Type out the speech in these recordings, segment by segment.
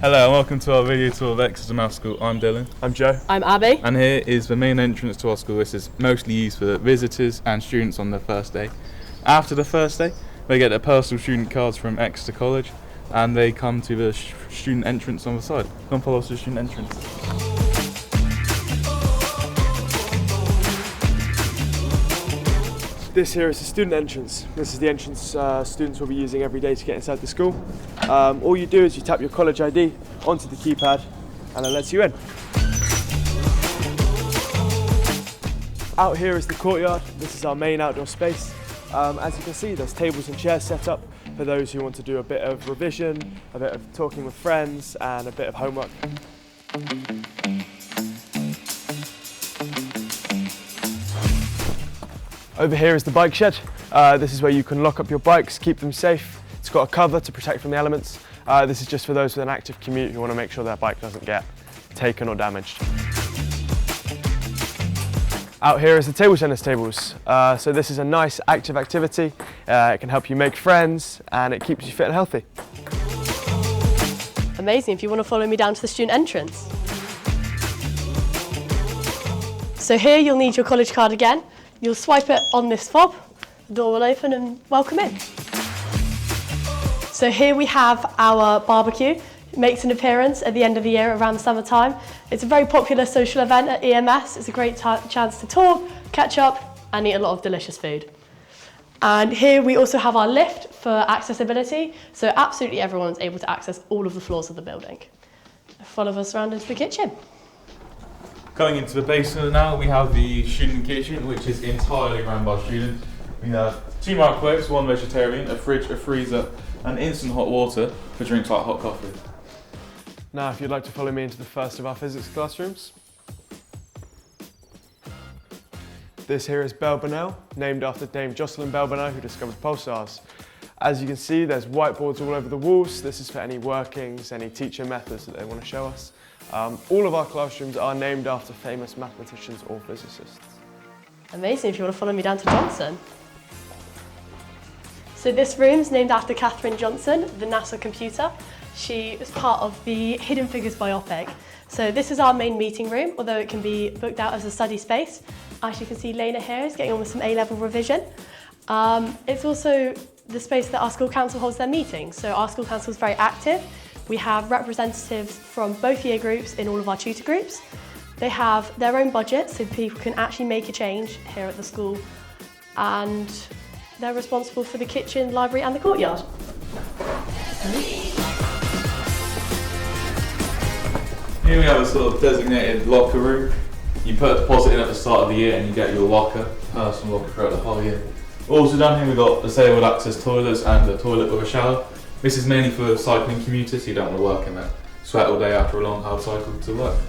Hello and welcome to our video tour of Exeter Mouse School. I'm Dylan. I'm Joe. I'm Abby. And here is the main entrance to our school. This is mostly used for visitors and students on their first day. After the first day, they get their personal student cards from Exeter College and they come to the student entrance on the side. Come follow us to the student entrance. This here is the student entrance. This is the entrance students will be using every day to get inside the school. All you do is you tap your college ID onto the keypad and it lets you in. Out here is the courtyard. This is our main outdoor space. As you can see, there's tables and chairs set up for those who want to do a bit of revision, a bit of talking with friends and a bit of homework. Over here is the bike shed. This is where you can lock up your bikes, keep them safe. It's got a cover to protect from the elements. This is just for those with an active commute who want to make sure their bike doesn't get taken or damaged. Out here is the table tennis tables. So this is a nice active activity. It can help you make friends and it keeps you fit and healthy. Amazing, if you want to follow me down to the student entrance. So here you'll need your college card again. You'll swipe it on this fob, the door will open and welcome in. So here we have our barbecue. It makes an appearance at the end of the year around the summertime. It's a very popular social event at EMS. It's a great chance to talk, catch up and eat a lot of delicious food. And here we also have our lift for accessibility, so absolutely everyone's able to access all of the floors of the building. Follow us around into the kitchen. Coming into the basement now, we have the student kitchen, which is entirely run by students. We have 2 microwaves, 1 vegetarian, a fridge, a freezer, and instant hot water for drinks like hot coffee. Now, if you'd like to follow me into the first of our physics classrooms. This here is Bell Burnell, named after Dame Jocelyn Bell Burnell, who discovered pulsars. As you can see, there's whiteboards all over the walls. This is for any workings, any teaching methods that they want to show us. All of our classrooms are named after famous mathematicians or physicists. Amazing, if you want to follow me down to Johnson. So this room's named after Katherine Johnson, the NASA computer. She was part of the Hidden Figures biopic. So this is our main meeting room, although it can be booked out as a study space. As you can see, Lena here is getting on with some A-level revision. It's also the space that our school council holds their meetings. So our school council is very active. We have representatives from both year groups in all of our tutor groups. They have their own budget, so people can actually make a change here at the school. And they're responsible for the kitchen, library and the courtyard. Here we have a sort of designated locker room. You put a deposit in at the start of the year and you get your locker, personal locker throughout the whole year. Also down here we've got disabled access toilets and a toilet with a shower. This is mainly for cycling commuters, so you don't want to work in that sweat all day after a long hard cycle to work.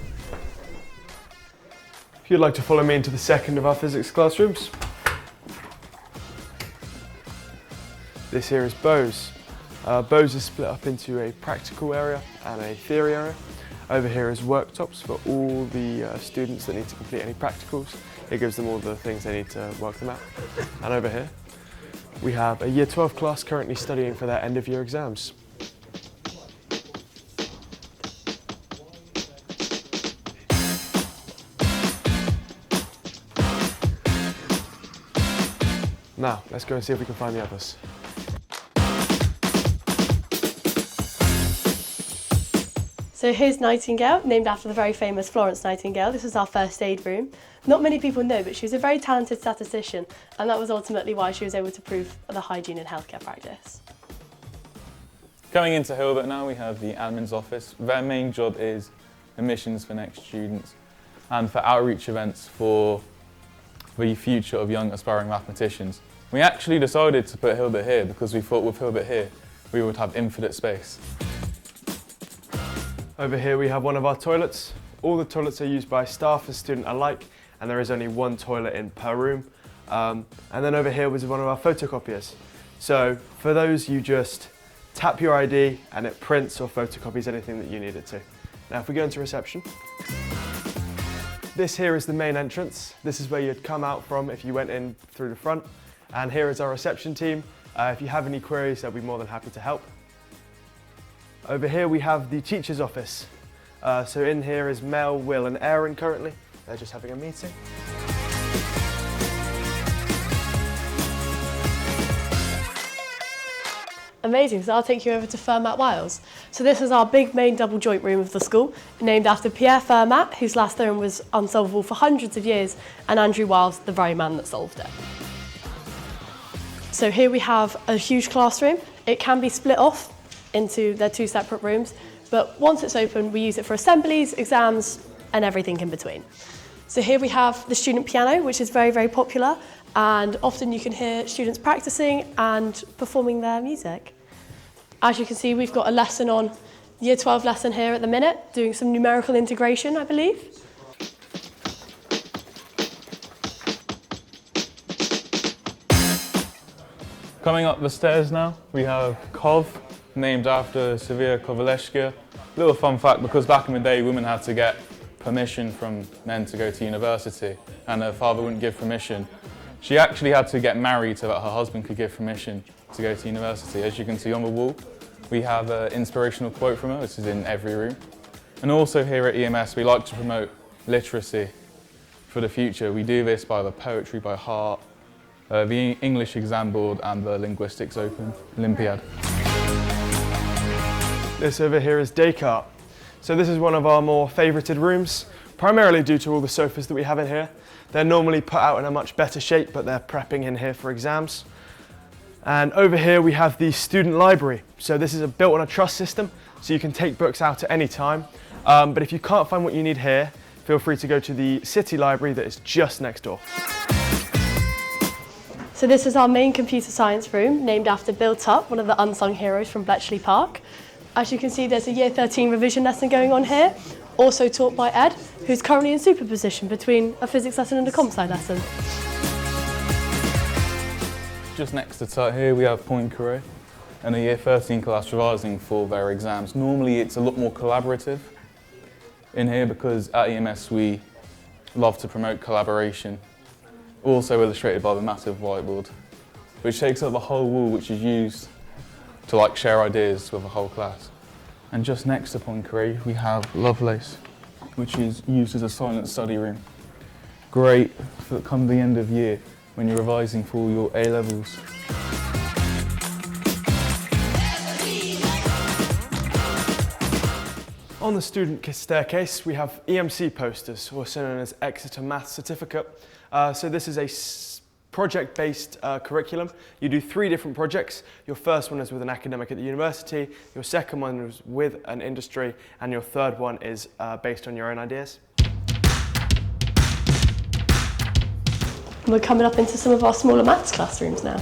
If you'd like to follow me into the second of our physics classrooms. This here is Bose. Bose is split up into a practical area and a theory area. Over here is worktops for all the students that need to complete any practicals. It gives them all the things they need to work them out. And over here, we have a Year 12 class currently studying for their end of year exams. Now, let's go and see if we can find the others. So here's Nightingale, named after the very famous Florence Nightingale. This is our first aid room. Not many people know, but she was a very talented statistician, and that was ultimately why she was able to prove the hygiene in healthcare practice. Coming into Hilbert now, we have the admin's office. Their main job is admissions for next students and for outreach events for the future of young aspiring mathematicians. We actually decided to put Hilbert here because we thought with Hilbert here, we would have infinite space. Over here we have one of our toilets. All the toilets are used by staff and student alike, and there is only 1 toilet in per room. And then over here was one of our photocopiers. So for those, you just tap your ID and it prints or photocopies anything that you need it to. Now if we go into reception, this here is the main entrance. This is where you'd come out from if you went in through the front. And here is our reception team. If you have any queries, they'll be more than happy to help. Over here we have the teacher's office. So in here is Mel, Will and Aaron currently. They're just having a meeting. Amazing, so I'll take you over to Fermat Wiles. So this is our big main double joint room of the school, named after Pierre Fermat, whose last theorem was unsolvable for hundreds of years, and Andrew Wiles, the very man that solved it. So here we have a huge classroom. It can be split off into their two separate rooms, but once it's open, we use it for assemblies, exams, and everything in between. So here we have the student piano, which is very, very popular, and often you can hear students practicing and performing their music. As you can see, we've got a lesson on, Year 12 lesson here at the minute, doing some numerical integration, I believe. Coming up the stairs now, we have Kov, named after Sofia Kovalevskaya. Little fun fact, because back in the day, women had to get permission from men to go to university, and her father wouldn't give permission. She actually had to get married so that her husband could give permission to go to university. As you can see on the wall, we have an inspirational quote from her. This is in every room. And also here at EMS, we like to promote literacy for the future. We do this by the poetry by heart, the English exam board and the linguistics open Olympiad. This over here is Descartes. So this is one of our more favoured rooms, primarily due to all the sofas that we have in here. They're normally put out in a much better shape, but they're prepping in here for exams. And over here we have the student library. So this is built on a truss system, so you can take books out at any time. But if you can't find what you need here, feel free to go to the city library that is just next door. So this is our main computer science room, named after Bill Tutt, one of the unsung heroes from Bletchley Park. As you can see, there's a Year 13 revision lesson going on here, also taught by Ed, who's currently in superposition between a physics lesson and a comp sci lesson. Just next to Tutt here, we have Poincaré and a Year 13 class revising for their exams. Normally it's a lot more collaborative in here because at EMS we love to promote collaboration. Also illustrated by the massive whiteboard, which takes up the whole wall, which is used to share ideas with the whole class. And just next to Poincaré, we have Lovelace, which is used as a silent study room. Great for come the end of year when you're revising for your A-levels. On the student staircase, we have EMC posters, also known as Exeter Maths Certificate. So this is a project-based curriculum. You do 3 different projects. Your first one is with an academic at the university, your second one is with an industry, and your third one is based on your own ideas. We're coming up into some of our smaller maths classrooms now.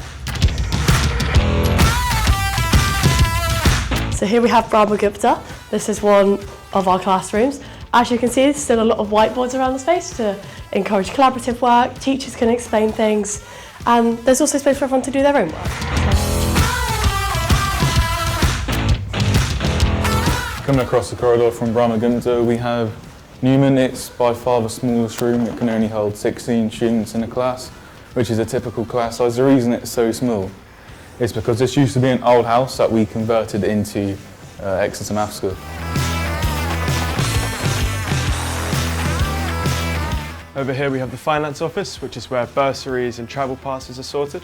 So here we have Brahma Gupta. This is one of our classrooms. As you can see, there's still a lot of whiteboards around the space to encourage collaborative work. Teachers can explain things, and there's also space for everyone to do their own work. Coming across the corridor from Brahma Gupta, we have Newman. It's by far the smallest room. It can only hold 16 students in a class, which is a typical class size. The reason it's so small is because this used to be an old house that we converted into Exeter Maths School. Over here we have the finance office, which is where bursaries and travel passes are sorted.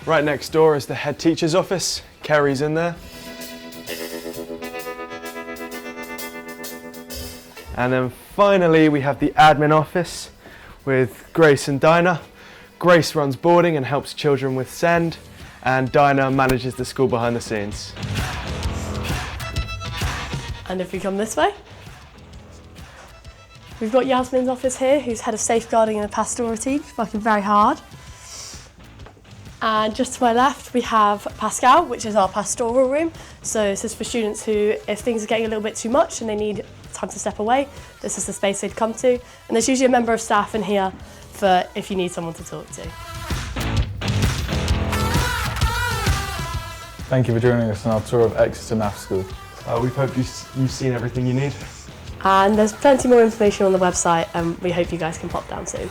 Right next door is the head teacher's office. Kerry's in there. And then finally we have the admin office with Grace and Dinah. Grace runs boarding and helps children with SEND, and Dinah manages the school behind the scenes. And if we come this way, we've got Yasmin's office here, who's head of safeguarding and the pastoral team, working very hard. And just to my left, we have Pascal, which is our pastoral room. So this is for students who, if things are getting a little bit too much and they need time to step away, this is the space they'd come to. And there's usually a member of staff in here for if you need someone to talk to. Thank you for joining us on our tour of Exeter Maths School. We hope you've seen everything you need. And there's plenty more information on the website, and we hope you guys can pop down soon.